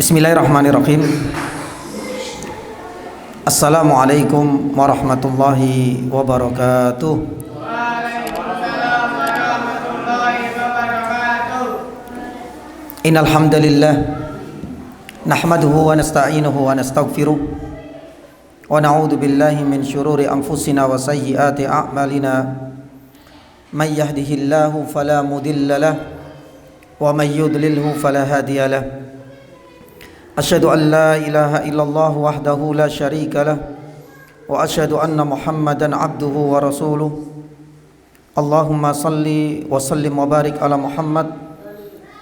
Bismillahirrahmanirrahim. Assalamualaikum warahmatullahi wabarakatuh. Waalaikumsalam warahmatullahi wabarakatuh. Innal hamdalillah nahmaduhu wa nasta'inuhu wa nastaghfiruh wa na'udzu billahi min shururi anfusina wa sayyiati a'malina. May yahdihillahu fala mudilla lahu wa may yudlilhu fala hadiya lahu. Asyhadu an la ilaha illallah wahdahu la syarika lah wa asyhadu anna Muhammadan abduhu wa rasuluh. Allahumma salli wa sallim wa barik ala Muhammad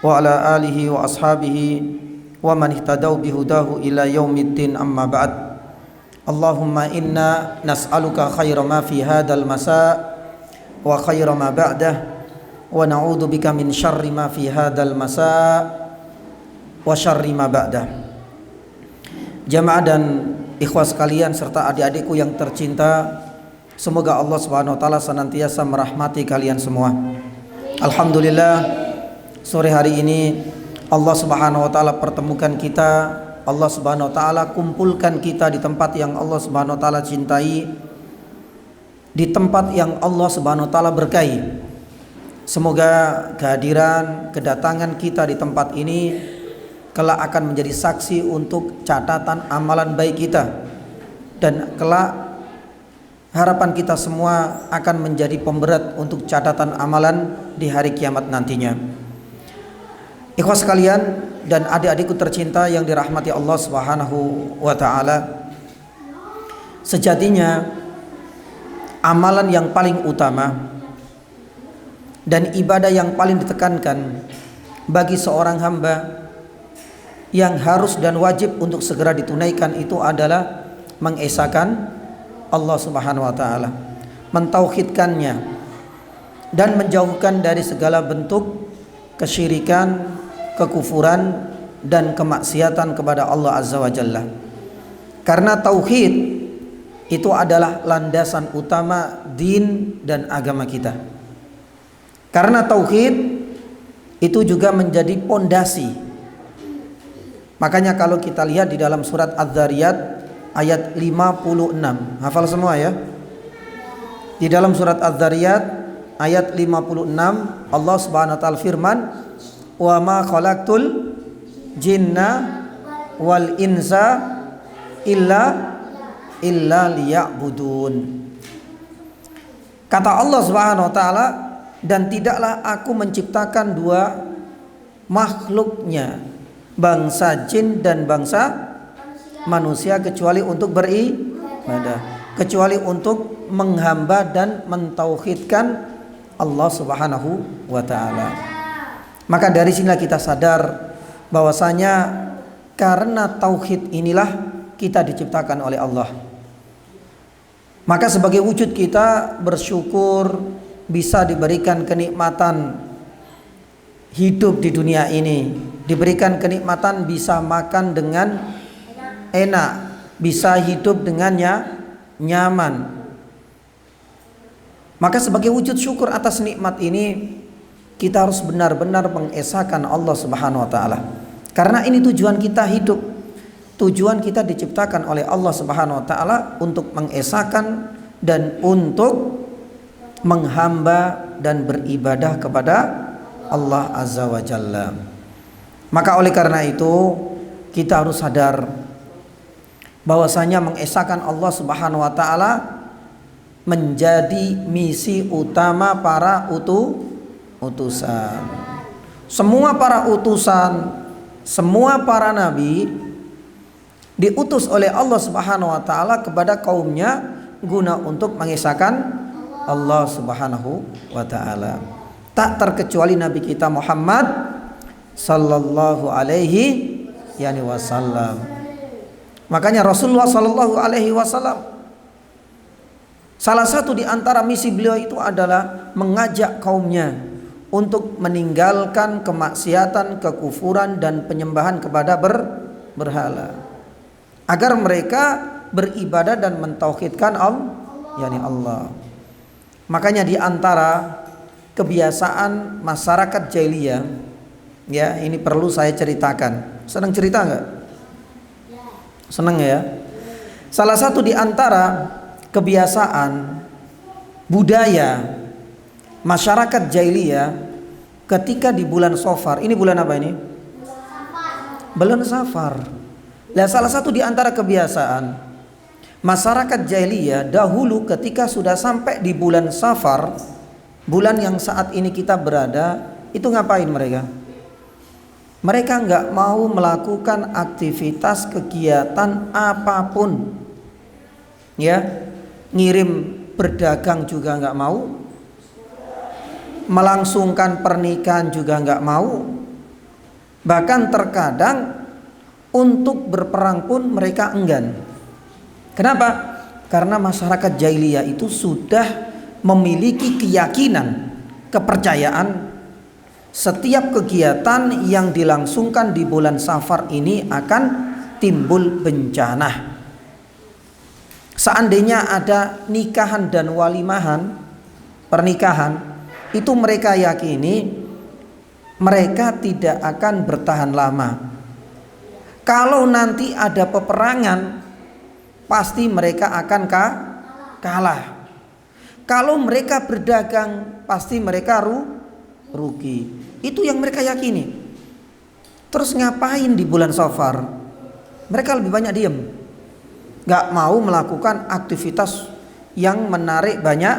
wa ala alihi wa ashabihi wa man ihtadaw bihudahu ila yaumiddin, amma ba'd. Allahumma inna nas'aluka khaira ma fi hadzal masa wa khaira ma ba'dah wa na'udzu bika min syarri ma fi hadzal masa wa syarri ma ba'dah. Jamaah dan ikhwah sekalian serta adik-adikku yang tercinta, semoga Allah Subhanahu wa taala senantiasa merahmati kalian semua. Alhamdulillah, sore hari ini Allah Subhanahu wa taala pertemukan kita, Allah Subhanahu wa taala kumpulkan kita di tempat yang Allah Subhanahu wa taala cintai, di tempat yang Allah Subhanahu wa taala berkahi. Semoga kehadiran, kedatangan kita di tempat ini kelak akan menjadi saksi untuk catatan amalan baik kita, dan kelak harapan kita semua akan menjadi pemberat untuk catatan amalan di hari kiamat nantinya. Ikhwah sekalian dan adik-adikku tercinta yang dirahmati Allah Subhanahu wa taala, sejatinya amalan yang paling utama dan ibadah yang paling ditekankan bagi seorang hamba yang harus dan wajib untuk segera ditunaikan itu adalah mengesahkan Allah Subhanahu wa taala, mentauhidkannya dan menjauhkan dari segala bentuk kesyirikan, kekufuran dan kemaksiatan kepada Allah Azza wa Jalla. Karena tauhid itu adalah landasan utama din dan agama kita. Karena tauhid itu juga menjadi pondasi. Makanya kalau kita lihat di dalam surat Az-Zariyat ayat 56, hafal semua ya. Di dalam surat Az-Zariyat ayat 56 Allah Subhanahu wa taala firman, "Wa ma khalaqtul jinna wal insa illa liya'budun." Kata Allah Subhanahu wa taala, dan tidaklah aku menciptakan dua makhluknya, bangsa jin dan bangsa manusia, kecuali untuk beribadah, kecuali untuk menghamba dan mentauhidkan Allah Subhanahu wa taala. Maka dari sinilah kita sadar bahwasanya karena tauhid inilah kita diciptakan oleh Allah. Maka sebagai wujud kita bersyukur bisa diberikan kenikmatan hidup di dunia ini, diberikan kenikmatan bisa makan dengan enak, bisa hidup dengannya nyaman. Maka sebagai wujud syukur atas nikmat ini, kita harus benar-benar mengesahkan Allah Subhanahu wa taala. Karena ini tujuan kita hidup. Tujuan kita diciptakan oleh Allah Subhanahu wa taala untuk mengesahkan dan untuk menghamba dan beribadah kepada Allah Azza wa Jalla. Maka oleh karena itu kita harus sadar bahwasanya mengesahkan Allah Subhanahu wa taala menjadi misi utama para utusan. Semua para utusan, semua para nabi diutus oleh Allah Subhanahu wa taala kepada kaumnya guna untuk mengesahkan Allah Subhanahu wa taala. Tak terkecuali Nabi kita Muhammad sallallahu alaihi wasallam. Makanya Rasulullah sallallahu alaihi wasallam, salah satu di antara misi beliau itu adalah mengajak kaumnya untuk meninggalkan kemaksiatan, kekufuran dan penyembahan kepada berhala, agar mereka beribadah dan mentauhidkan Allah. Makanya di antara kebiasaan masyarakat jahiliyah, ya ini perlu saya ceritakan Senang cerita nggak? Senang ya. Salah satu di antara kebiasaan budaya masyarakat jahiliyah ketika di bulan Safar, ini bulan apa ini? Bulan Safar. Nah, salah satu di antara kebiasaan masyarakat jahiliyah dahulu ketika sudah sampai di bulan Safar, bulan yang saat ini kita berada, itu ngapain mereka? Mereka nggak mau melakukan aktivitas kegiatan apapun, ya, ngirim berdagang juga nggak mau, melangsungkan pernikahan juga nggak mau, bahkan terkadang untuk berperang pun mereka enggan. Kenapa? Karena masyarakat jahiliyah itu sudah memiliki keyakinan, kepercayaan setiap kegiatan yang dilangsungkan di bulan Safar ini akan timbul bencana. Seandainya ada nikahan dan walimahan, pernikahan, itu mereka yakini mereka tidak akan bertahan lama. Kalau nanti ada peperangan, pasti mereka akan kalah. Kalau mereka berdagang, pasti mereka rugi. Itu yang mereka yakini. Terus ngapain di bulan Safar? Mereka lebih banyak diem, gak mau melakukan aktivitas yang menarik banyak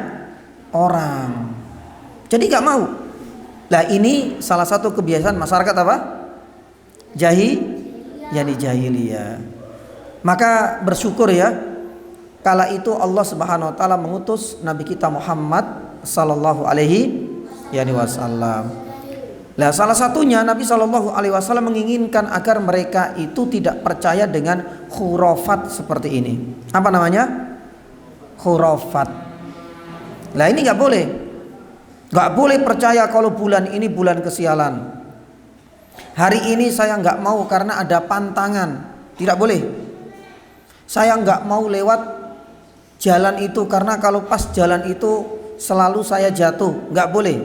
orang. Jadi gak mau. Nah, ini salah satu kebiasaan masyarakat apa? Jahiliyah. Maka bersyukur ya, kala itu Allah Subhanahu wa taala mengutus Nabi kita Muhammad sallallahu alaihi wasallam. Nah, salah satunya Nabi sallallahu alaihi wasallam menginginkan agar mereka itu tidak percaya dengan khurafat seperti ini. Apa namanya? Khurafat. Nah, ini nggak boleh. Nggak boleh percaya kalau bulan ini bulan kesialan. Hari ini saya nggak mau karena ada pantangan. Tidak boleh. Saya nggak mau lewat jalan itu karena kalau pas jalan itu selalu saya jatuh. Nggak boleh.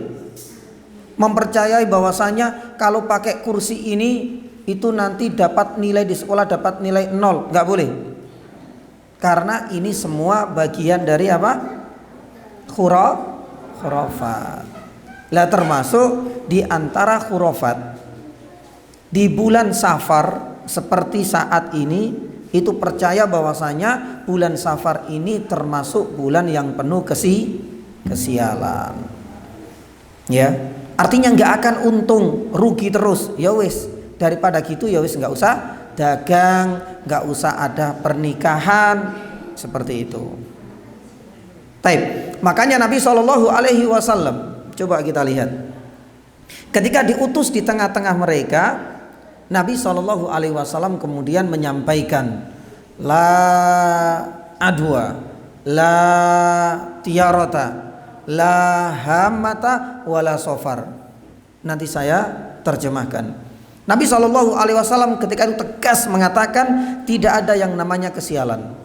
Mempercayai bahwasanya kalau pakai kursi ini itu nanti dapat nilai di sekolah dapat nilai 0. Nggak boleh. Karena ini semua bagian dari apa? Khurafat. Lah, termasuk di antara khurafat di bulan Safar seperti saat ini, itu percaya bahwasanya bulan Safar ini termasuk bulan yang penuh kesialan. Ya, artinya nggak akan untung, rugi terus. Ya wis, daripada gitu ya wis nggak usah dagang, nggak usah ada pernikahan seperti itu. Taib. Makanya Nabi Shallallahu Alaihi Wasallam, coba kita lihat, ketika diutus di tengah-tengah mereka, Nabi Shallallahu Alaihi Wasallam kemudian menyampaikan, la adwa, la tiarota, la hamata, wala sofar. Nanti saya terjemahkan. Nabi Shallallahu Alaihi Wasallam ketika itu tegas mengatakan tidak ada yang namanya kesialan.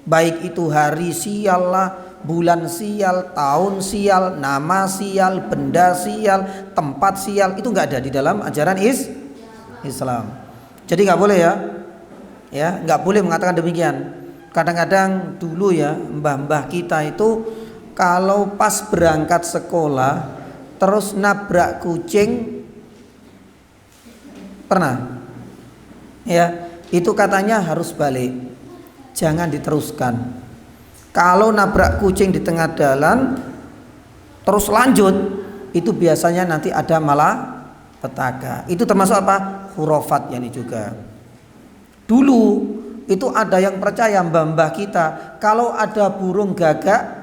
Baik itu hari sial lah, bulan sial, tahun sial, nama sial, benda sial, tempat sial, itu nggak ada di dalam ajaran Islam. Jadi nggak boleh ya nggak boleh mengatakan demikian. Kadang-kadang dulu ya mbah-mbah kita itu kalau pas berangkat sekolah terus nabrak kucing, pernah ya, itu katanya harus balik, jangan diteruskan. Kalau nabrak kucing di tengah jalan terus lanjut, itu biasanya nanti ada malah petaka. Itu termasuk apa? Khurafat yani juga. Dulu itu ada yang percaya mbah-mbah kita, kalau ada burung gagak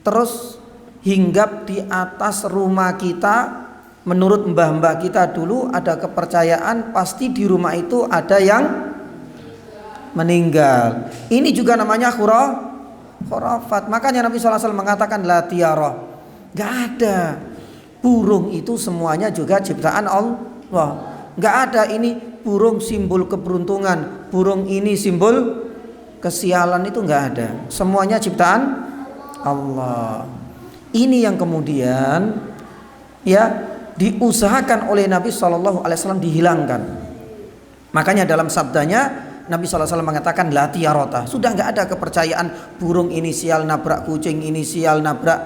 terus hinggap di atas rumah kita, menurut mbah-mbah kita dulu ada kepercayaan pasti di rumah itu ada yang meninggal. Ini juga namanya khurafat. Makanya Nabi SAW mengatakan la tiarah, gak ada. Burung itu semuanya juga ciptaan Allah. Gak ada ini burung simbol keberuntungan, burung ini simbol kesialan, itu gak ada. Semuanya ciptaan Allah. Ini yang kemudian ya diusahakan oleh Nabi SAW dihilangkan. Makanya dalam sabdanya Nabi SAW mengatakan la tiyarota. Sudah nggak ada kepercayaan burung inisial nabrak kucing, inisial nabrak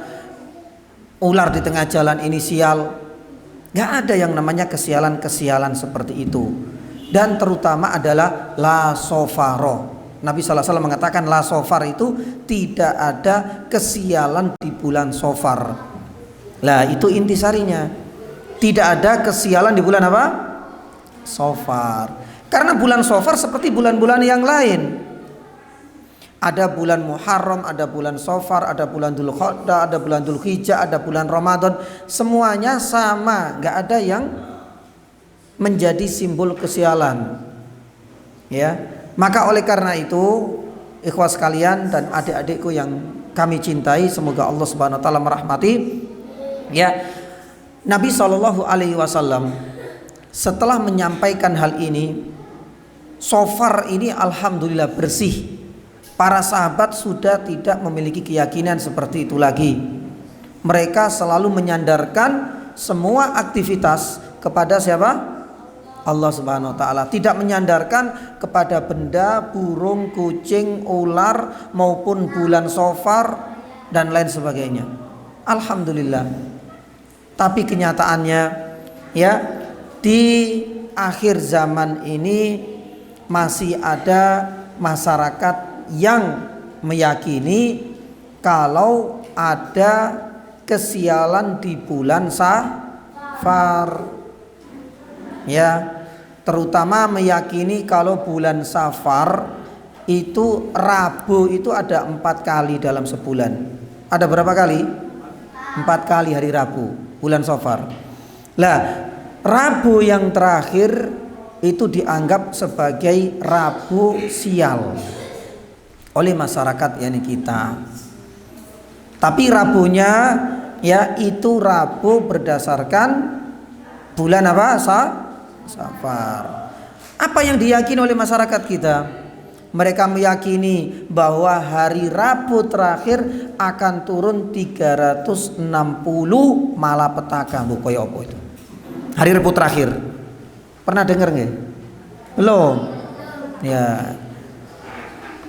ular di tengah jalan, inisial. Nggak ada yang namanya kesialan-kesialan seperti itu. Dan terutama adalah la sofaro. Nabi SAW mengatakan la sofar itu tidak ada kesialan di bulan sofar. Lah itu intisarinya. Tidak ada kesialan di bulan apa? Sofar. Karena bulan Safar seperti bulan-bulan yang lain. Ada bulan Muharram, ada bulan Safar, ada bulan Dzulqa'dah, ada bulan Dzulhijjah, ada bulan Ramadan. Semuanya sama, nggak ada yang menjadi simbol kesialan. Ya, maka oleh karena itu, ikhwas sekalian dan adik-adikku yang kami cintai, semoga Allah Subhanahu wa taala merahmati. Ya, Nabi SAW setelah menyampaikan hal ini, Safar ini alhamdulillah bersih. Para sahabat sudah tidak memiliki keyakinan seperti itu lagi. Mereka selalu menyandarkan semua aktivitas kepada siapa? Allah Subhanahu wa taala. Tidak menyandarkan kepada benda, burung, kucing, ular maupun bulan Safar dan lain sebagainya. Alhamdulillah. Tapi kenyataannya ya, di akhir zaman ini masih ada masyarakat yang meyakini kalau ada kesialan di bulan Safar. Ya, terutama meyakini kalau bulan Safar itu Rabu itu ada 4 kali dalam sebulan. Ada berapa kali? 4 kali hari Rabu bulan Safar. Lah, Rabu yang terakhir itu dianggap sebagai Rabu sial oleh masyarakat yakni kita. Tapi Rabunya ya itu Rabu berdasarkan bulan apa? Safar. Apa yang diyakini oleh masyarakat kita? Mereka meyakini bahwa hari Rabu terakhir akan turun 360 malapetaka. Bu koyo apa itu? Hari Rabu terakhir. Pernah dengar nggak? Belum. Ya.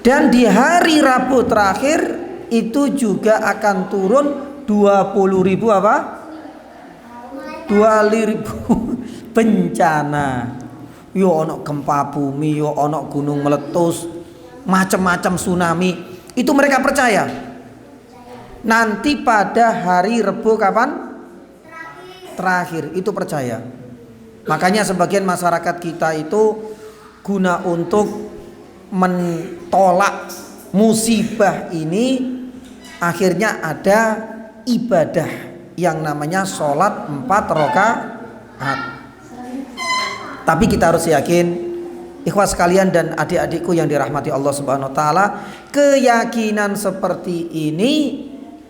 Dan di hari Rabu terakhir itu juga akan turun 20.000 apa? 20.000 bencana. Yo ono gempa bumi, yo ono gunung meletus, macam-macam tsunami. Itu mereka percaya. Nanti pada hari Rabu kapan? Terakhir itu percaya. Makanya sebagian masyarakat kita itu guna untuk mentolak musibah ini, akhirnya ada ibadah yang namanya sholat 4 rakaat. Tapi kita harus yakin, ikhwas sekalian dan adik-adikku yang dirahmati Allah Subhanahu wa taala, keyakinan seperti ini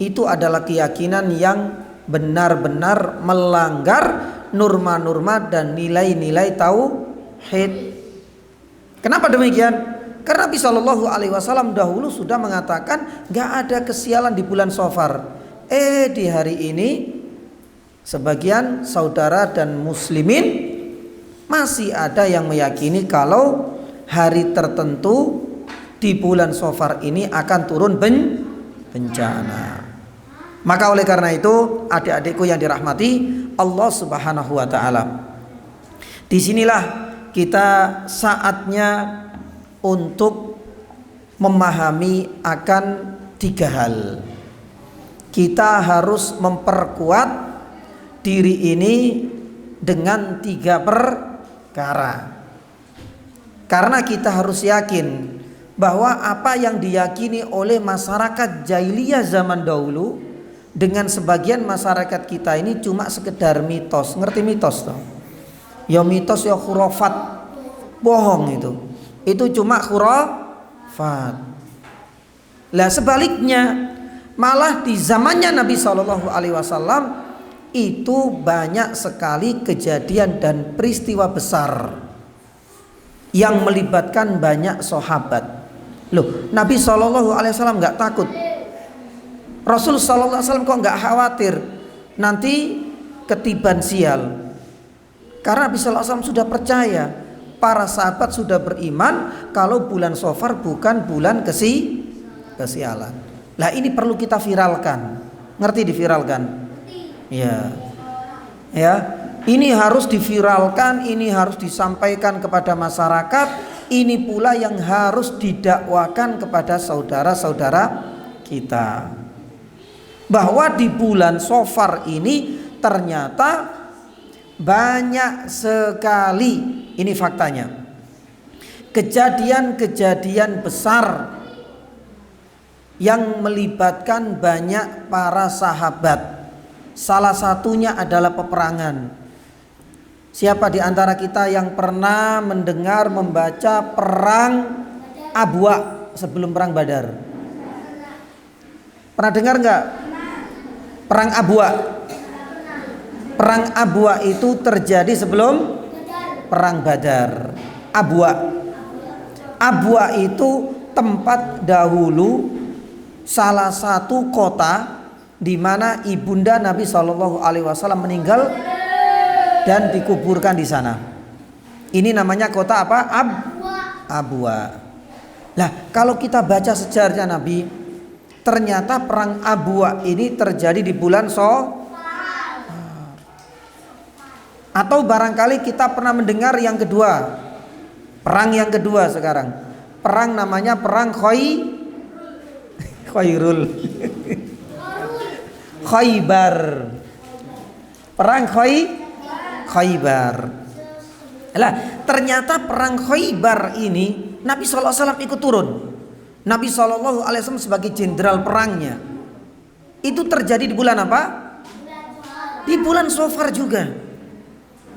itu adalah keyakinan yang benar-benar melanggar norma-norma dan nilai-nilai tauhid. Kenapa demikian? Karena Nabi Shallallahu Alaihi Wasallam dahulu sudah mengatakan nggak ada kesialan di bulan Safar. Di hari ini sebagian saudara dan muslimin masih ada yang meyakini kalau hari tertentu di bulan Safar ini akan turun bencana. Maka oleh karena itu adik-adikku yang dirahmati Allah Subhanahu wa taala, disinilah kita saatnya untuk memahami akan 3 hal. Kita harus memperkuat diri ini dengan 3 perkara. Karena kita harus yakin bahwa apa yang diyakini oleh masyarakat jahiliyah zaman dahulu dengan sebagian masyarakat kita ini cuma sekedar mitos. Ngerti mitos toh? Ya mitos ya khurafat, bohong itu. Itu cuma khurafat. Lah sebaliknya, malah di zamannya Nabi Shallallahu Alaihi Wasallam itu banyak sekali kejadian dan peristiwa besar yang melibatkan banyak sahabat. Loh, Nabi Shallallahu Alaihi Wasallam nggak takut? Rasul Sallallahu Alaihi Wasallam kok nggak khawatir nanti ketiban sial? Karena Nabi Sallallahu Alaihi Wasallam sudah percaya para sahabat sudah beriman kalau bulan Safar bukan bulan kesialan. Lah ini perlu kita viralkan. Ngerti diviralkan? Ya. Ya. Ini harus diviralkan, ini harus disampaikan kepada masyarakat. Ini pula yang harus didakwakan kepada saudara-saudara kita. Bahwa di bulan Safar ini ternyata banyak sekali, ini faktanya, kejadian-kejadian besar yang melibatkan banyak para sahabat. Salah satunya adalah peperangan. Siapa di antara kita yang pernah mendengar membaca perang Abwa sebelum perang Badar? Pernah dengar nggak? Perang Abwa. Perang Abwa itu terjadi sebelum perang Badar. Abwa. Abwa itu tempat dahulu, salah satu kota di mana ibunda Nabi SAW meninggal dan dikuburkan di sana. Ini namanya kota apa? Abwa. Nah, kalau kita baca sejarahnya Nabi, ternyata perang Abwa ini terjadi di bulan Safar. Atau barangkali kita pernah mendengar yang kedua, perang yang kedua sekarang. Perang namanya perang Khaybar. Perang Khaybar. Lah, ternyata perang Khaybar ini Nabi SAW ikut turun. Nabi SAW sebagai jenderal perangnya. Itu terjadi di bulan apa? Di bulan Safar juga.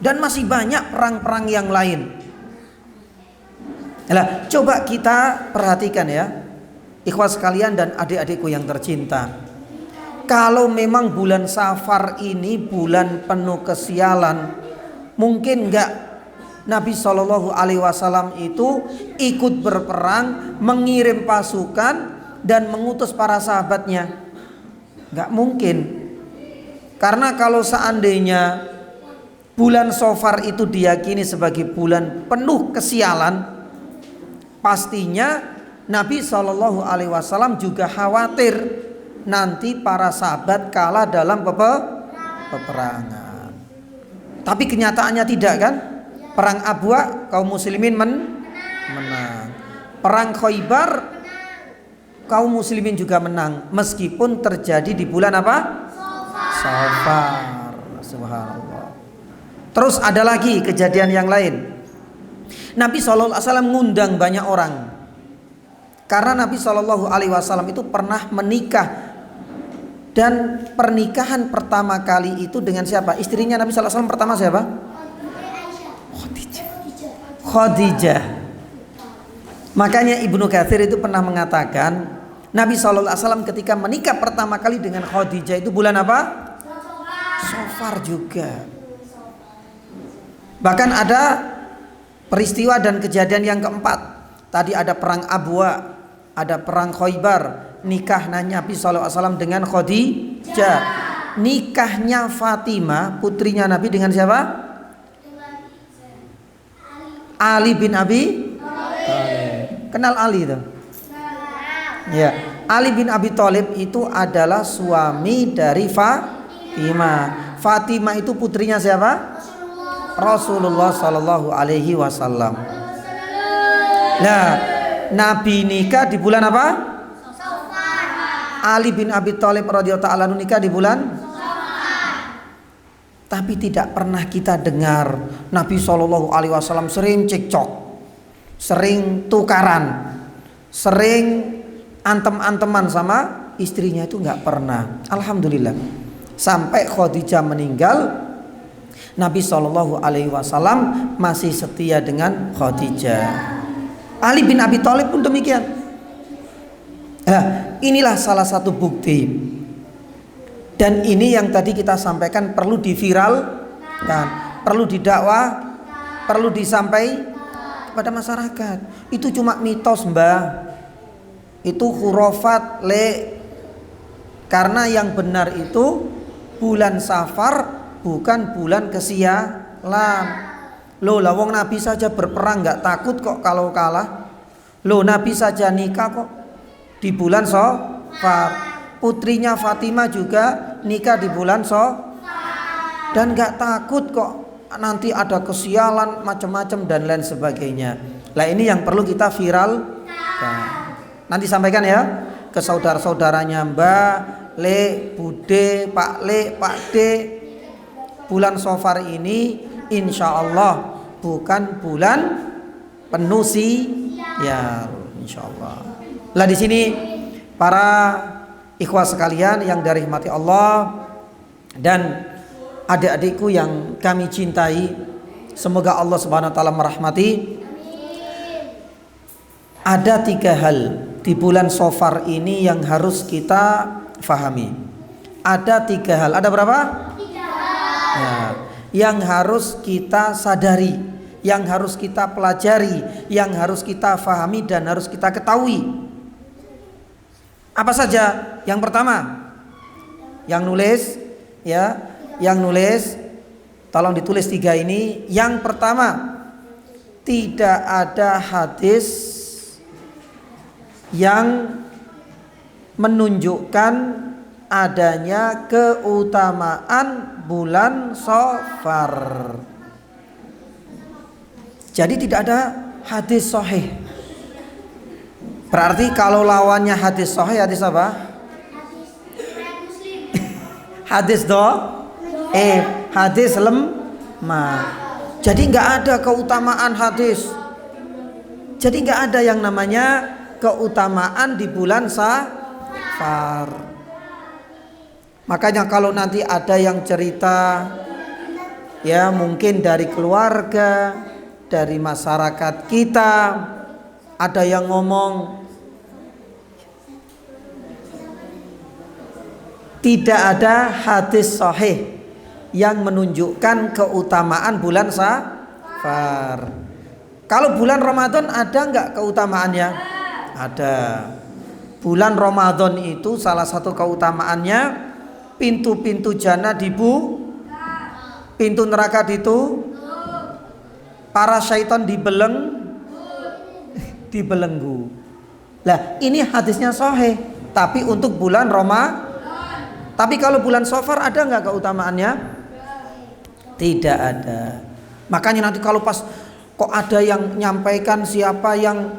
Dan masih banyak perang-perang yang lain. Nah, coba kita perhatikan ya, ikhwah sekalian dan adik-adikku yang tercinta. Kalau memang bulan Safar ini bulan penuh kesialan, mungkin enggak Nabi SAW itu ikut berperang, mengirim pasukan dan mengutus para sahabatnya? Enggak mungkin. Karena kalau seandainya bulan Safar itu diyakini sebagai bulan penuh kesialan, pastinya Nabi SAW juga khawatir nanti para sahabat kalah dalam peperangan. Tapi kenyataannya tidak kan? Perang Abwa kaum muslimin menang. Perang Khaybar kaum muslimin juga menang, meskipun terjadi di bulan apa? Safar. Subhanallah. Terus ada lagi kejadian yang lain. Nabi SAW ngundang banyak orang. Karena Nabi SAW itu pernah menikah. Dan pernikahan pertama kali itu dengan siapa? Istrinya Nabi SAW pertama siapa? Khadijah. Makanya Ibnu Katsir itu pernah mengatakan Nabi SAW ketika menikah pertama kali dengan Khadijah itu bulan apa? Safar juga. Bahkan ada peristiwa dan kejadian yang keempat. Tadi ada perang Abwa, ada perang Khaybar, nikahnya Nabi SAW dengan Khadijah. Nikahnya Fatimah, putrinya Nabi dengan siapa? Ali bin Abi Thalib. Kenal Ali itu? Ya, Ali bin Abi Thalib itu adalah suami dari Fatimah. Fatimah itu putrinya siapa? Rasulullah Sallallahu Alaihi Wasallam. Nah, Nabi nikah di bulan apa? Ali bin Abi Thalib radhiyallahu ta'ala nikah di bulan. Tapi tidak pernah kita dengar Nabi Sallallahu Alaihi Wasallam sering cekcok, sering tukaran, sering antem-anteman sama istrinya, itu nggak pernah. Alhamdulillah. Sampai Khadijah meninggal, Nabi Shallallahu Alaihi Wasallam masih setia dengan Khadijah. Ali bin Abi Thalib pun demikian. Nah, inilah salah satu bukti. Dan ini yang tadi kita sampaikan perlu diviralkan, perlu didakwah, perlu disampaikan kepada masyarakat. Itu cuma mitos, Mbah. Itu khurafat, karena yang benar itu bulan Safar bukan bulan kesialan. Loh, lah wong Nabi saja berperang nggak takut kok kalau kalah. Loh, Nabi saja nikah kok di bulan Safar. Putrinya Fatimah juga nikah di bulan Safar. Dan nggak takut kok nanti ada kesialan macam-macam dan lain sebagainya. Lah ini yang perlu kita viral. Nanti sampaikan ya ke saudara-saudaranya, Mbak Le, Bude, Pak Le, Pak D. Bulan Safar ini insya Allah bukan bulan penuh ya, insya Allah. Lah di sini para ikhwah sekalian yang dirahmati Allah dan adik-adikku yang kami cintai, semoga Allah Subhanahu wa taala merahmati. Ada 3 hal di bulan Safar ini yang harus kita fahami. Ada 3 hal. Ada berapa? 3 hal. Ya, yang harus kita sadari, yang harus kita pelajari, yang harus kita fahami dan harus kita ketahui. Apa saja? Yang pertama, yang nulis ya, yang nulis tolong ditulis 3 ini. Yang pertama, tidak ada hadis yang menunjukkan adanya keutamaan bulan Safar. Jadi tidak ada hadis sahih. Berarti kalau lawannya hadis sahih, hadis apa? Hadis hadis lemah. Jadi nggak ada keutamaan hadis. Jadi nggak ada yang namanya keutamaan di bulan Safar. Makanya kalau nanti ada yang cerita, ya mungkin dari keluarga, dari masyarakat kita, ada yang ngomong tidak ada hadis sahih yang menunjukkan keutamaan bulan Safar. Kalau bulan Ramadan ada nggak keutamaannya? Ada. Bulan Ramadan itu salah satu keutamaannya, pintu-pintu jannah pintu neraka para syaitan dibelenggu. Lah ini hadisnya sahih, tapi untuk bulan Ramadan. Tapi kalau bulan Safar ada nggak keutamaannya? Tidak ada. Makanya nanti kalau pas kok ada yang nyampaikan siapa yang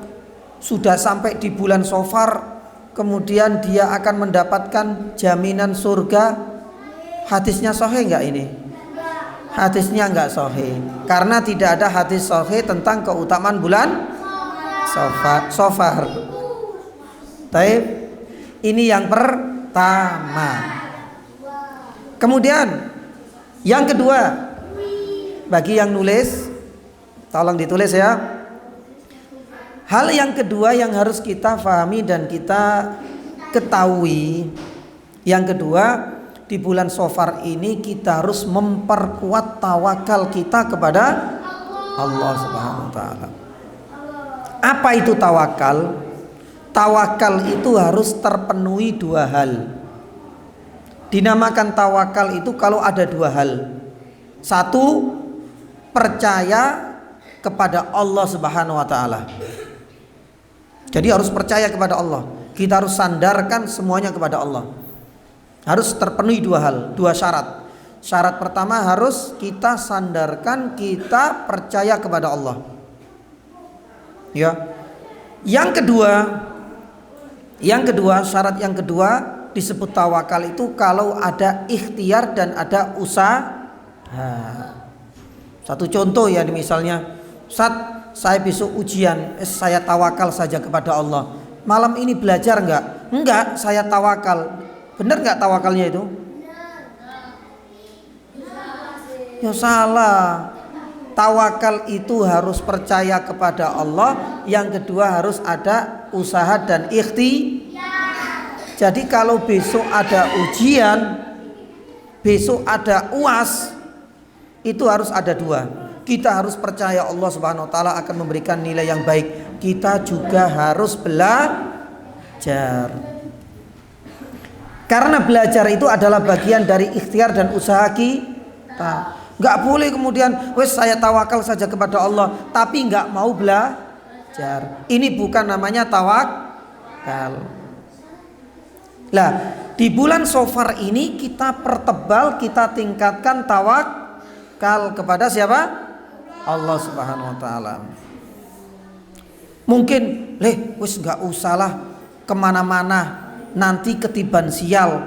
sudah sampai di bulan Safar, kemudian dia akan mendapatkan jaminan surga, hadisnya sahih nggak ini? Hadisnya nggak sahih, karena tidak ada hadis sahih tentang keutamaan bulan Safar. Taib, ini yang pertama. Kemudian yang kedua, bagi yang nulis, tolong ditulis ya. Hal yang kedua yang harus kita pahami dan kita ketahui, yang kedua, di bulan Safar ini kita harus memperkuat tawakal kita kepada Allah Subhanahu wa taala. Apa itu tawakal? Tawakal itu harus terpenuhi 2 hal. Dinamakan tawakal itu kalau ada 2 hal. 1, percaya kepada Allah Subhanahu wa taala. Jadi harus percaya kepada Allah. Kita harus sandarkan semuanya kepada Allah. Harus terpenuhi 2 hal, 2 syarat. Syarat pertama harus kita sandarkan, kita percaya kepada Allah. Ya. Yang kedua, syarat yang kedua disebut tawakal itu kalau ada ikhtiar dan ada usaha. Satu contoh ya, misalnya, Ustaz, saya besok ujian, saya tawakal saja kepada Allah. Malam ini belajar enggak? Enggak, saya tawakal. Benar enggak tawakalnya itu? Ya salah. Tawakal itu harus percaya kepada Allah. Yang kedua harus ada usaha dan ikhtiar. Jadi kalau besok ada ujian, besok ada UAS, itu harus ada 2. Kita harus percaya Allah Subhanahu wa taala akan memberikan nilai yang baik. Kita juga harus belajar. Karena belajar itu adalah bagian dari ikhtiar dan usaha kita. Nggak boleh kemudian wes saya tawakal saja kepada Allah tapi nggak mau belajar. Ini bukan namanya tawakal. Lah, di bulan Shofar ini kita pertebal, kita tingkatkan tawakal kepada siapa? Allah Subhanahu wa taala. Mungkin wes nggak usahlah kemana-mana, nanti ketiban sial.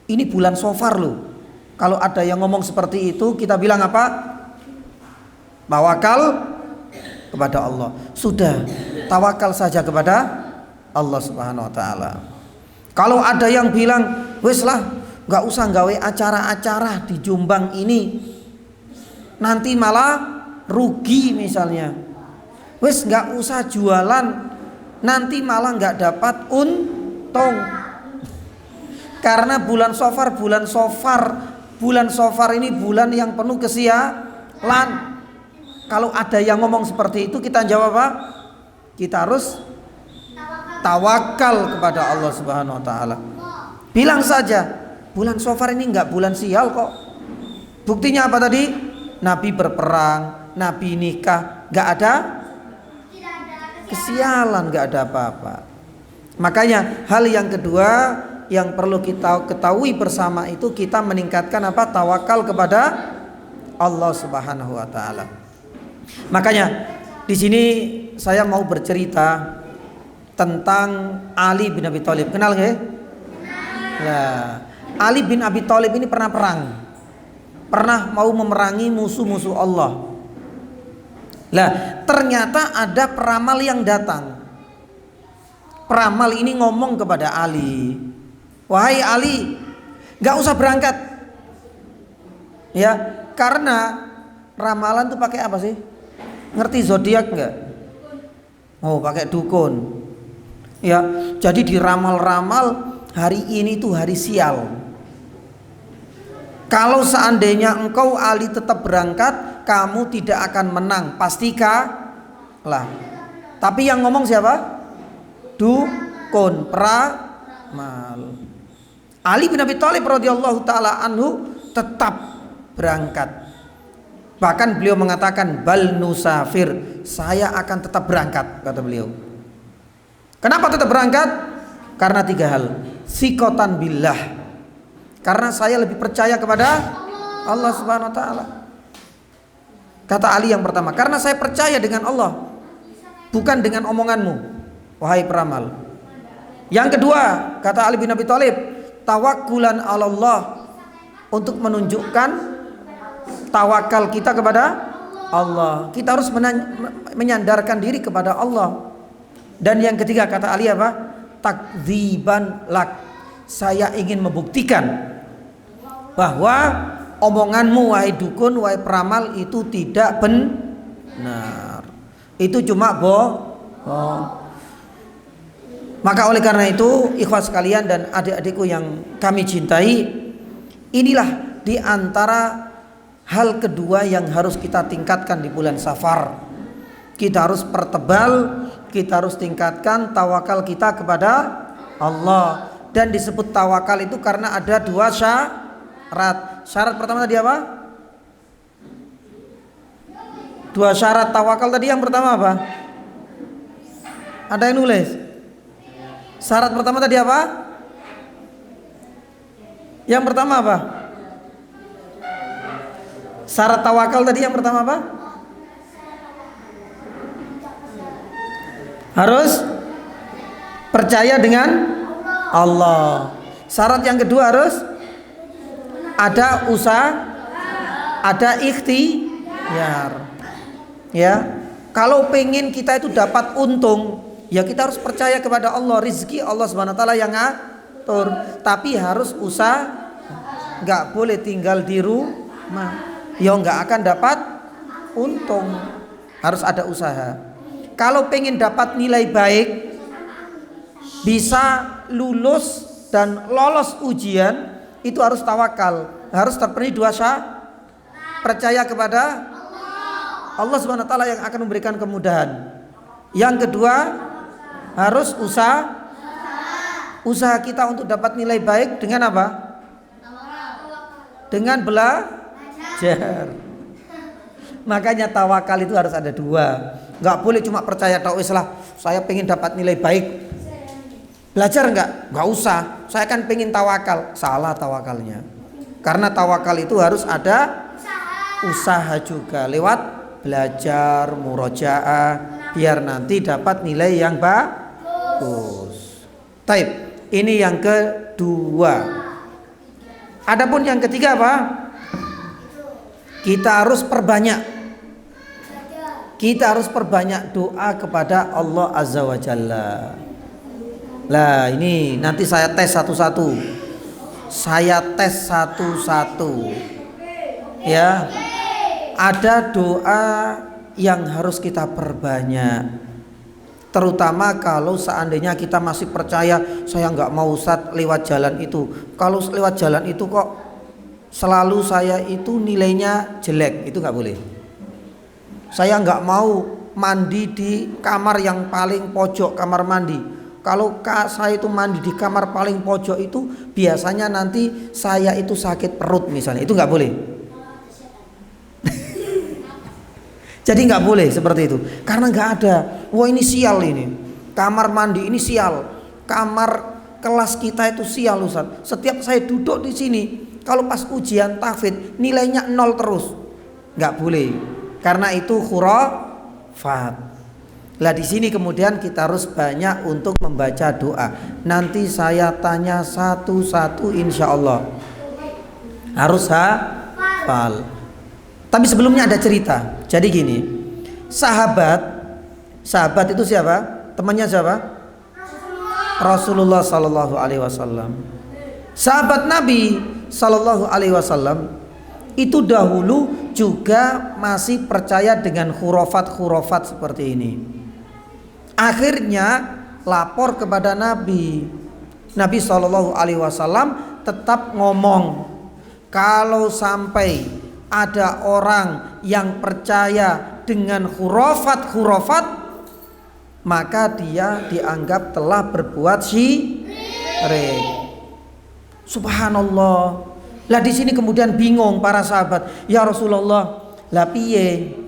Ini bulan Shofar loh. Kalau ada yang ngomong seperti itu, kita bilang apa? Tawakal kepada Allah. Sudah, tawakal saja kepada Allah Subhanahu wa taala. Kalau ada yang bilang, wes lah, nggak usah gawe acara-acara di Jombang ini, nanti malah rugi misalnya. Wes nggak usah jualan, nanti malah nggak dapat untung. Karena bulan Shofar ini bulan yang penuh kesialan. Kalau ada yang ngomong seperti itu, kita jawab apa? Kita harus tawakal kepada Allah Subhanahu wa taala. Bilang saja, bulan Shofar ini enggak bulan sial kok. Buktinya apa tadi? Nabi berperang, Nabi nikah, enggak ada kesialan, enggak ada apa-apa. Makanya hal yang kedua yang perlu kita ketahui bersama itu, kita meningkatkan apa? Tawakal kepada Allah Subhanahu wa taala. Makanya di sini saya mau bercerita tentang Ali bin Abi Thalib. Kenal nggak? Nah, Ali bin Abi Thalib ini pernah perang, pernah mau memerangi musuh-musuh Allah. Lah, ternyata ada peramal yang datang. Peramal ini ngomong kepada Ali, wahai Ali, nggak usah berangkat, ya, karena ramalan tuh pakai apa sih? Ngerti zodiak nggak? Oh, pakai dukun. Ya, jadi diramal-ramal hari ini tuh hari sial. Kalau seandainya engkau Ali tetap berangkat, kamu tidak akan menang, pasti kalah. Tapi yang ngomong siapa? Dukun, peramal. Ali bin Abi Thalib radhiyallahu taala anhu tetap berangkat. Bahkan beliau mengatakan bal nusafir, saya akan tetap berangkat, kata beliau. Kenapa tetap berangkat? Karena 3 hal. Sikotan billah, karena saya lebih percaya kepada Allah Subhanahu wa taala. Kata Ali yang pertama, karena saya percaya dengan Allah, bukan dengan omonganmu, wahai peramal. Yang kedua, kata Ali bin Abi Thalib, tawakkulan 'ala Allah, untuk menunjukkan tawakal kita kepada Allah. Kita harus menyandarkan diri kepada Allah. Dan yang ketiga, kata Ali apa? Takdziban lak, saya ingin membuktikan bahwa omonganmu wahai dukun, wahai peramal itu tidak benar. Itu cuma bohong. Maka oleh karena itu, ikhwas sekalian dan adik-adikku yang kami cintai, inilah di antara hal kedua yang harus kita tingkatkan di bulan Safar. Kita harus pertebal, kita harus tingkatkan tawakal kita kepada Allah. Dan disebut tawakal itu karena ada 2 syarat. Syarat pertama tadi apa? 2 syarat tawakal tadi, yang pertama apa? Ada yang nulis? Syarat pertama tadi apa? Yang pertama apa? Syarat tawakal tadi yang pertama apa? Harus percaya dengan Allah. Syarat yang kedua harus ada usaha, ada ikhtiar. Ya, kalau pengen kita itu dapat untung, ya kita harus percaya kepada Allah. Rizki Allah Subhanahu wa taala yang ngatur, tapi harus usaha. Nggak boleh tinggal di rumah, ya nggak akan dapat untung. Harus ada usaha. Kalau pengen dapat nilai baik, bisa lulus dan lolos ujian, itu harus tawakal, harus terpenuhi 2 syarat. Percaya kepada Allah Subhanahu wa taala yang akan memberikan kemudahan. Yang kedua, harus usaha kita untuk dapat nilai baik dengan apa? Dengan belajar. Makanya tawakal itu harus ada dua. Nggak boleh cuma percaya tok wis lah. Saya pengen dapat nilai baik. Belajar nggak usah. Saya kan pengen tawakal. Salah tawakalnya. Karena tawakal itu harus ada usaha juga lewat belajar, murojaah, biar nanti dapat nilai yang bagus. Taib. Ini yang kedua. Adapun yang ketiga apa? Kita harus perbanyak. Kita harus perbanyak doa kepada Allah Azza wa Jalla. Lah ini nanti saya tes satu-satu. Saya tes satu-satu. Ya. Ada doa yang harus kita perbanyak. Terutama kalau seandainya kita masih percaya, saya nggak mau Ustadz lewat jalan itu. Kalau lewat jalan itu kok selalu saya itu nilainya jelek, itu nggak boleh. Saya nggak mau mandi di kamar yang paling pojok kamar mandi. Kalau saya itu mandi di kamar paling pojok itu biasanya nanti saya itu sakit perut misalnya, itu nggak boleh. Jadi nggak boleh seperti itu, karena nggak ada. Wah ini sial ini, kamar mandi ini sial, kamar kelas kita itu sial Ustaz. Setiap saya duduk di sini, kalau pas ujian tahfidz nilainya 0 terus, nggak boleh. Karena itu khurafat. Lah di sini kemudian kita harus banyak untuk membaca doa. Nanti saya tanya satu-satu insya Allah. Harus hafal. Tapi sebelumnya ada cerita. Jadi gini, sahabat itu siapa? Temannya siapa? Rasulullah Sallallahu Alaihi Wasallam. Sahabat Nabi Sallallahu Alaihi Wasallam itu dahulu juga masih percaya dengan khurafat seperti ini. Akhirnya lapor kepada Nabi Sallallahu Alaihi Wasallam tetap ngomong, kalau sampai ada orang yang percaya dengan khurafat, maka dia dianggap telah berbuat syirik. Subhanallah. Lah di sini kemudian bingung para sahabat, ya Rasulullah, lah piye?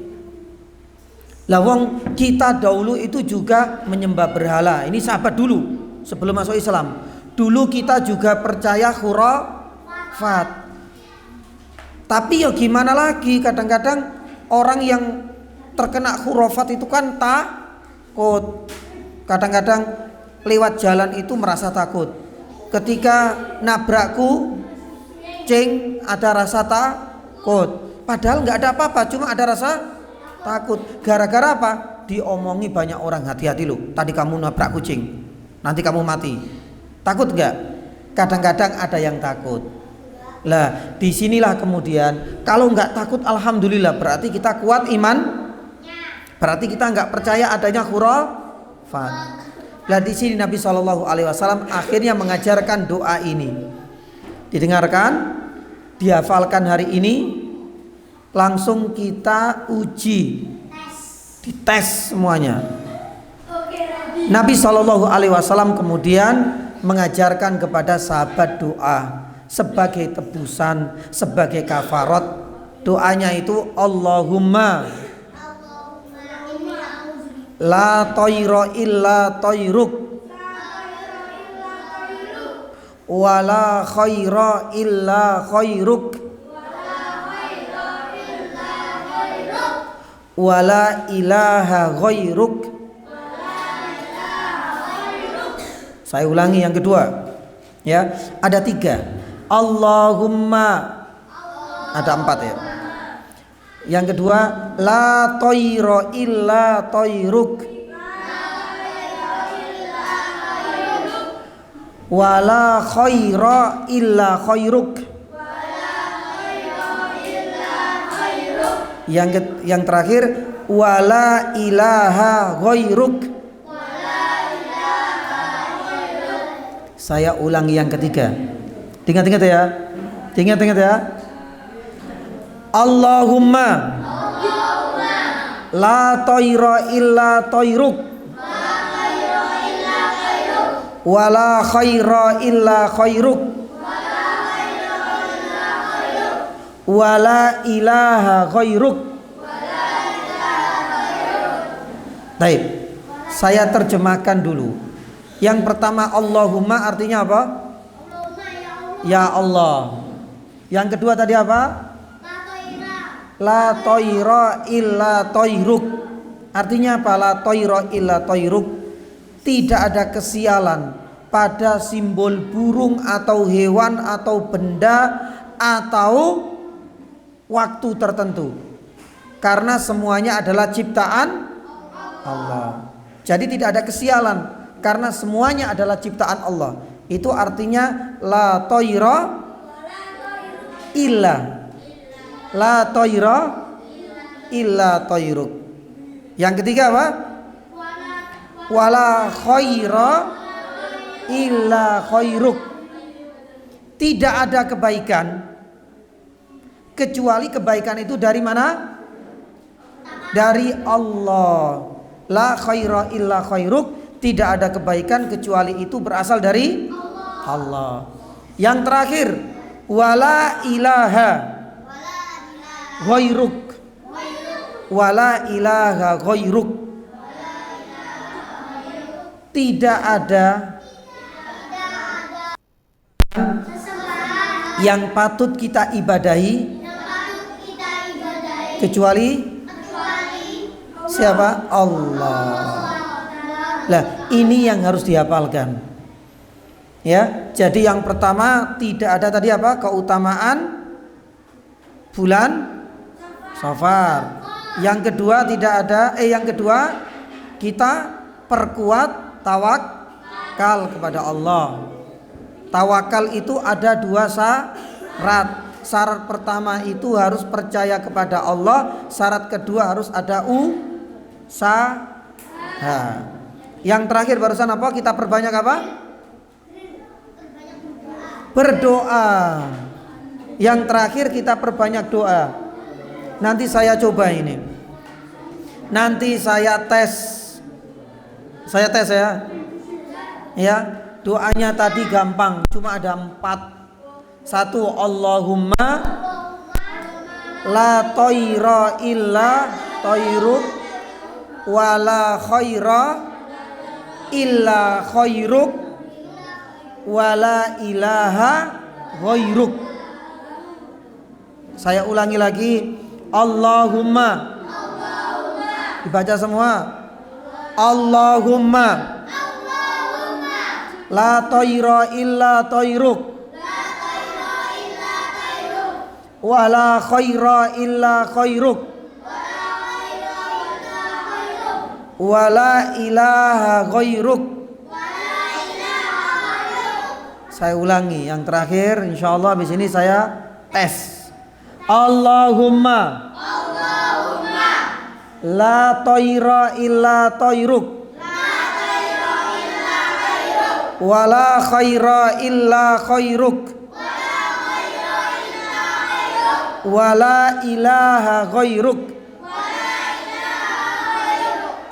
Lah wong kita dahulu itu juga menyembah berhala. Ini sahabat dulu sebelum masuk Islam. Dulu kita juga percaya khurafat. Tapi ya gimana lagi, kadang-kadang orang yang terkena khurafat itu kan takut. Kadang-kadang lewat jalan itu merasa takut. Ketika nabrakku cing ada rasa takut. Padahal nggak ada apa-apa, cuma ada rasa takut. Gara-gara apa? Diomongi banyak orang, hati-hati loh, tadi kamu nabrak kucing, nanti kamu mati. Takut nggak? Kadang-kadang ada yang takut. Lah disinilah kemudian kalau nggak takut alhamdulillah, berarti kita kuat iman, berarti kita nggak percaya adanya khurafat. Lah di sini Nabi Shallallahu Alaihi Wasallam akhirnya mengajarkan doa ini. Didengarkan, dihafalkan hari ini, langsung kita uji, dites semuanya. Nabi Shallallahu Alaihi Wasallam kemudian mengajarkan kepada sahabat doa sebagai tebusan, sebagai kafarat. Doanya itu Allahumma la tayra illa tayruk wala khaira illa khairuk wala ilaha ghairuk. Saya ulangi yang kedua, ya, ada 3. Allahumma, ada 4 ya. Yang kedua, la tayra illa tayruk wala khaira illa khairuk. Yang terakhir, wala ilaha ghairuk. Saya ulangi yang ketiga. Ingat-ingat ya. Ingat-ingat ya. Allahumma la tayra illa tayruk wala khaira illa khairuk wala ilaha ghairuk. Baik, saya terjemahkan dulu. Yang pertama Allahumma artinya apa? Ya Allah. Yang kedua tadi apa? La toira illa toiruk. Artinya apa? La toira illa toiruk. Tidak ada kesialan pada simbol burung atau hewan atau benda atau waktu tertentu, karena semuanya adalah ciptaan Allah. Jadi tidak ada kesialan karena semuanya adalah ciptaan Allah. Itu artinya la toira illa, la toira illa toiruk. Yang ketiga apa? Wala khaira illa khairuk. Tidak ada kebaikan kecuali kebaikan itu dari mana? Dari Allah. La khaira illa khairuk. Tidak ada kebaikan kecuali itu berasal dari Allah. Yang terakhir, wala ilaha ghairuk. Wala ilaha ghairuk. Tidak ada yang patut kita ibadahi kecuali siapa? Allah. Lah, ini yang harus dihafalkan. Ya, jadi yang pertama tidak ada tadi apa? Keutamaan bulan Safar. Yang kedua tidak ada yang kedua kita perkuat tawakal kepada Allah. Tawakal itu ada dua syarat. Syarat pertama itu harus percaya kepada Allah. Syarat kedua harus ada usaha. Yang terakhir barusan apa? Kita perbanyak apa? Berdoa. Yang terakhir kita perbanyak doa. Nanti saya coba ini. Nanti saya tes. Saya tes ya. Ya, doanya tadi gampang, cuma ada 4. 1, Allahumma la toira illa toiruk wala khaira illa khairuk wala ilaha ghairuk. Saya ulangi lagi. Allahumma. Dibaca semua. Allahumma la toira illa toiruk wala khaira illa khairuk wala ilaha ghairuk. Saya ulangi yang terakhir, insyaallah habis ini saya tes. Allahumma la toira illa toiruk wala khaira illa khairuk wala ilaha ghairuk.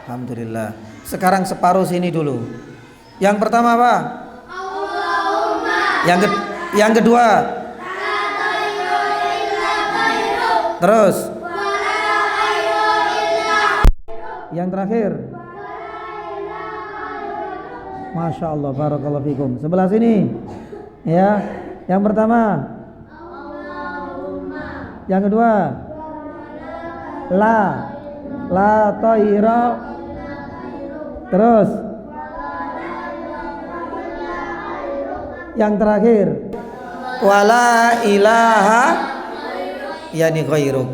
Alhamdulillah. Sekarang separuh sini dulu. Yang pertama apa? Yang kedua. Terus. Yang terakhir. Masya Allah, barakallahu fikum. Sebelah sini. Ya. Yang pertama. Yang kedua. La toira. Terus. Yang terakhir. Wala ilaha yani ghairuk.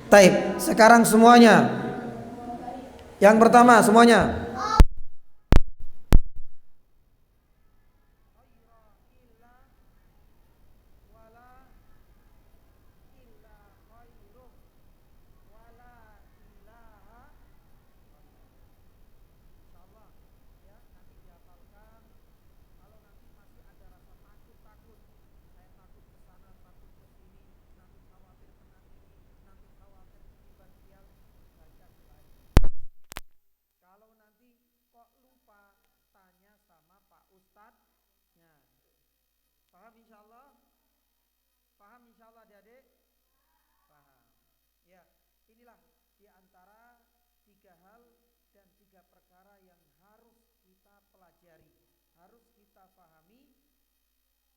Taib. Sekarang semuanya. Yang pertama semuanya. Paham insyaallah? Paham insyaallah adik-adik?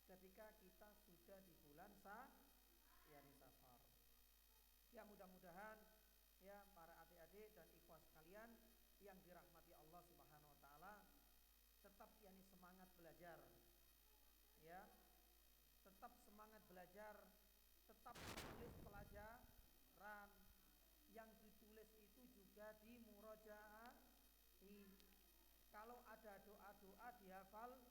ketika kita sudah di bulan Safar. Ya mudah-mudahan ya para adik-adik dan ikhwas sekalian yang dirahmati Allah Subhanahu wa taala tetap semangat belajar. Ya. Tetap semangat belajar, tetap menulis pelajaran yang ditulis itu juga dimurajaati. Kalau ada doa-doa dihafal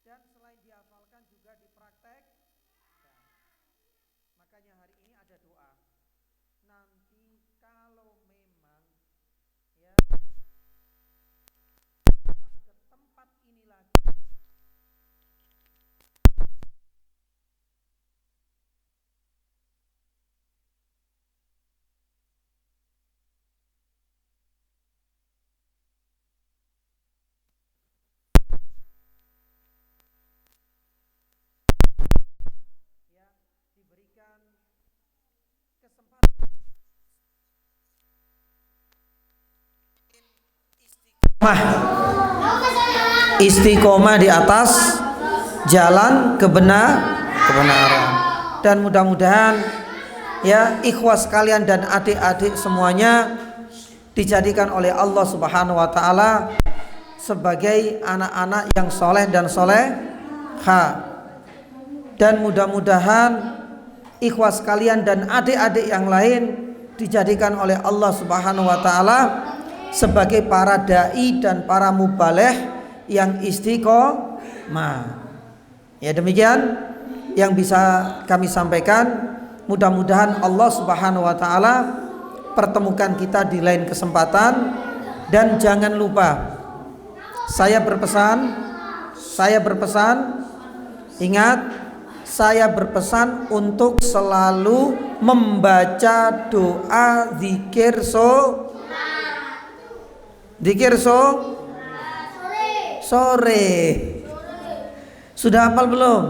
dan selain dihafalkan juga dipraktekkan. Makanya hari ini ada doa. Nanti kalau memang ya datang ke tempat ini lagi diberikan kesempatan istiqomah di atas jalan kebenaran. Dan mudah-mudahan ya ikhwas sekalian dan adik-adik semuanya dijadikan oleh Allah Subhanahu wa taala sebagai anak-anak yang soleh dan soleha. Dan mudah-mudahan ikhwas sekalian dan adik-adik yang lain dijadikan oleh Allah Subhanahu wa taala sebagai para dai dan para mubaligh yang istiqomah. Ya demikian yang bisa kami sampaikan. Mudah-mudahan Allah Subhanahu wa taala pertemukan kita di lain kesempatan. Dan jangan lupa saya berpesan ingat, saya berpesan untuk selalu membaca doa zikir sore. Sudah hafal belum?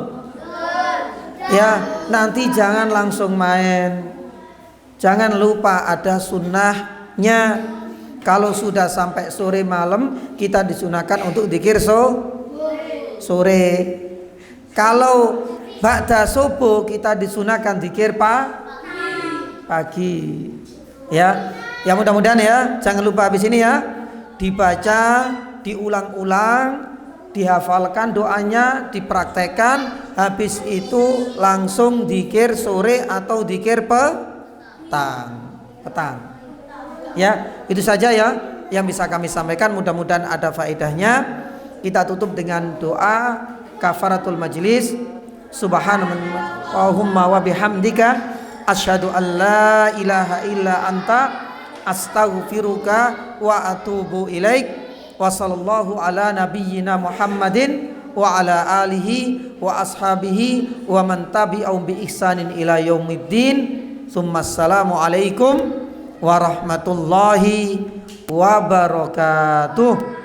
Ya, nanti jangan langsung main. Jangan lupa ada sunnahnya. Kalau sudah sampai sore malam, kita disunahkan untuk zikir sore. Kalau ba'da subuh kita disunahkan zikir pagi. Ya. Ya mudah-mudahan ya, jangan lupa habis ini ya dibaca, diulang-ulang, dihafalkan doanya, dipraktekkan. Habis itu langsung zikir sore atau zikir petang. Ya, itu saja ya yang bisa kami sampaikan. Mudah-mudahan ada faedahnya. Kita tutup dengan doa kafaratul majlis. Subhanallahumma wa bihamdika asyhadu an la ilaha illa anta astaghfiruka wa atubu ilaik. Wa sallallahu ala nabiyyina Muhammadin wa ala alihi wa ashabihi wa man tabi'ahum bi ihsanin ila yaumiddin. Assalamu alaikum warahmatullahi wabarakatuh.